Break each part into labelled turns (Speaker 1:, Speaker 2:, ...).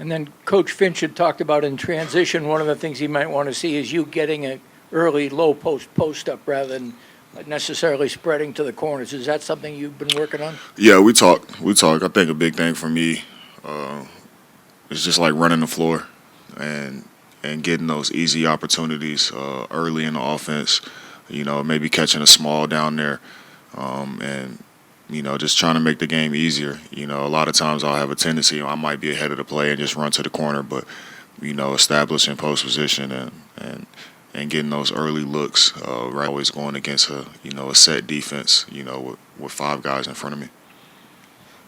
Speaker 1: And then Coach Finch had talked about in transition, one of the things he might want to see is you getting an early low post up rather than necessarily spreading to the corners. Is that something you've been working on?
Speaker 2: Yeah, we talk. I think a big thing for me is just like running the floor and getting those easy opportunities early in the offense. Maybe catching a small down there, and just trying to make the game easier. A lot of times I'll have a tendency, I might be ahead of the play and just run to the corner, but establishing post position and getting those early looks, right, always going against a set defense, with five guys in front of me.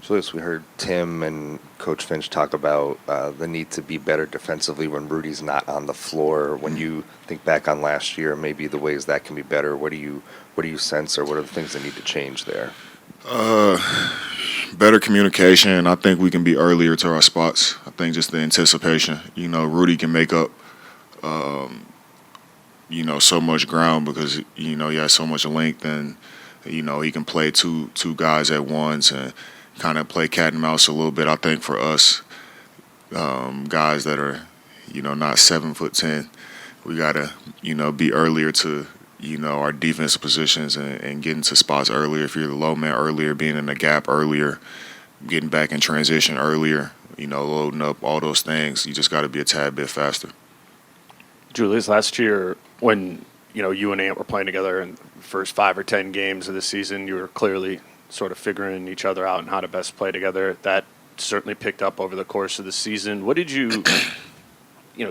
Speaker 3: Julius, we heard Tim and Coach Finch talk about the need to be better defensively when Rudy's not on the floor. When you think back on last year, maybe the ways that can be better, what do you sense, or what are the things that need to change there?
Speaker 2: Better communication. I think we can be earlier to our spots. I think just the anticipation. Rudy can make up, so much ground because, he has so much length, and, he can play two guys at once and kind of play cat and mouse a little bit. I think for us, guys that are, not 7'10", we got to, be earlier to, our defensive positions and getting to spots earlier. If you're the low man earlier, being in the gap earlier, getting back in transition earlier, loading up, all those things, you just got to be a tad bit faster.
Speaker 4: Julius, last year when, you and Ant were playing together in the first 5 or 10 games of the season, you were clearly sort of figuring each other out and how to best play together. That certainly picked up over the course of the season. What did you,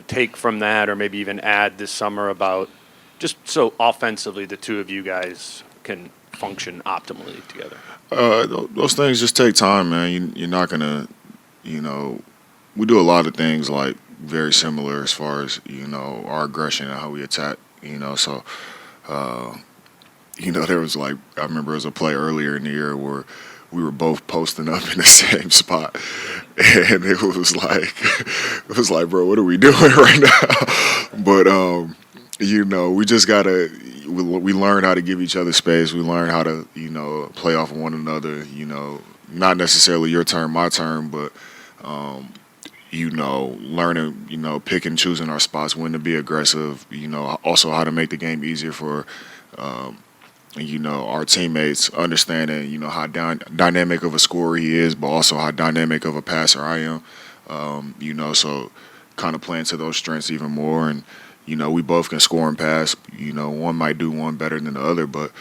Speaker 4: take from that, or maybe even add this summer about just so offensively the two of you guys can function optimally together?
Speaker 2: Those things just take time, man. You're not gonna, we do a lot of things like very similar as far as our aggression and how we attack. So. There was I remember there was a play earlier in the year where we were both posting up in the same spot, and it was like, bro, what are we doing right now? But we just we learn how to give each other space. We learn how to play off of one another. Not necessarily your turn, my turn, but learning, pick and choosing our spots, when to be aggressive. Also how to make the game easier for. Our teammates, understanding, how dynamic of a scorer he is, but also how dynamic of a passer I am. So kind of playing to those strengths even more. And, we both can score and pass. One might do one better than the other, but,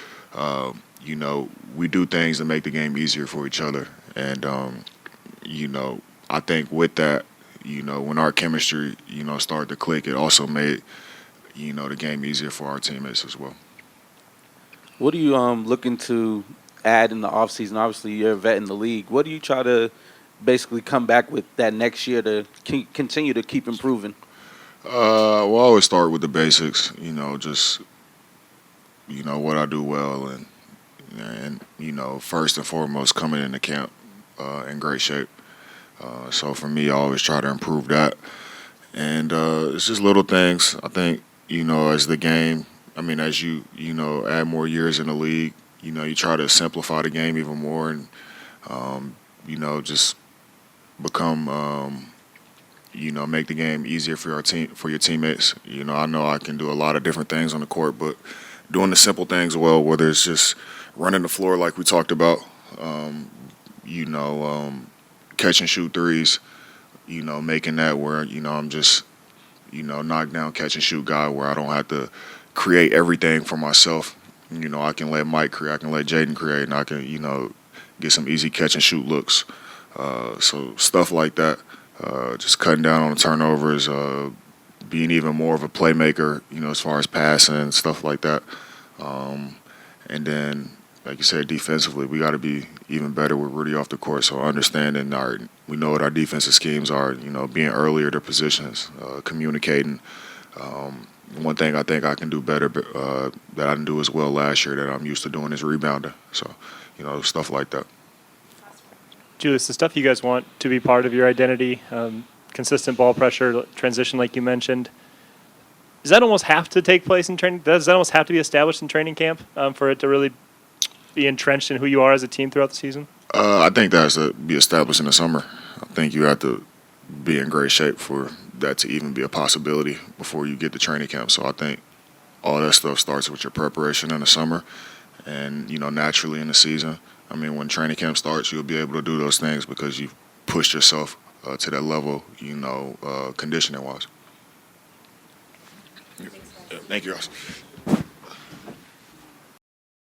Speaker 2: we do things to make the game easier for each other. And, I think with that, when our chemistry, started to click, it also made, the game easier for our teammates as well.
Speaker 5: What are you looking to add in the offseason? Obviously, you're a vet in the league. What do you try to basically come back with that next year to continue to keep improving?
Speaker 2: Well, I always start with the basics, just, what I do well. And first and foremost, coming into camp in great shape. So for me, I always try to improve that. And it's just little things. I think, as the game, as you add more years in the league, you try to simplify the game even more, and just become make the game easier for your teammates. I know I can do a lot of different things on the court, but doing the simple things well, whether it's just running the floor like we talked about, catch and shoot threes, making that where I'm just knock down, catch and shoot guy where I don't have to create everything for myself. I can let Mike create, I can let Jaden create, and I can, get some easy catch and shoot looks. So stuff like that, just cutting down on the turnovers, being even more of a playmaker, as far as passing and stuff like that. And then, like you said, defensively, we got to be even better with Rudy off the court. So understanding we know what our defensive schemes are, being earlier to positions, communicating. One thing I think I can do better that I didn't do as well last year that I'm used to doing is rebounding. So, stuff like that.
Speaker 6: Julius, the stuff you guys want to be part of your identity, consistent ball pressure, transition like you mentioned, does that almost have to take place in training? Does that almost have to be established in training camp for it to really be entrenched in who you are as a team throughout the season?
Speaker 2: I think that has to be established in the summer. I think you have to be in great shape for that to even be a possibility before you get to training camp. So I think all that stuff starts with your preparation in the summer and, naturally in the season. I mean, when training camp starts, you'll be able to do those things because you've pushed yourself to that level, conditioning-wise. Thank you, Ross.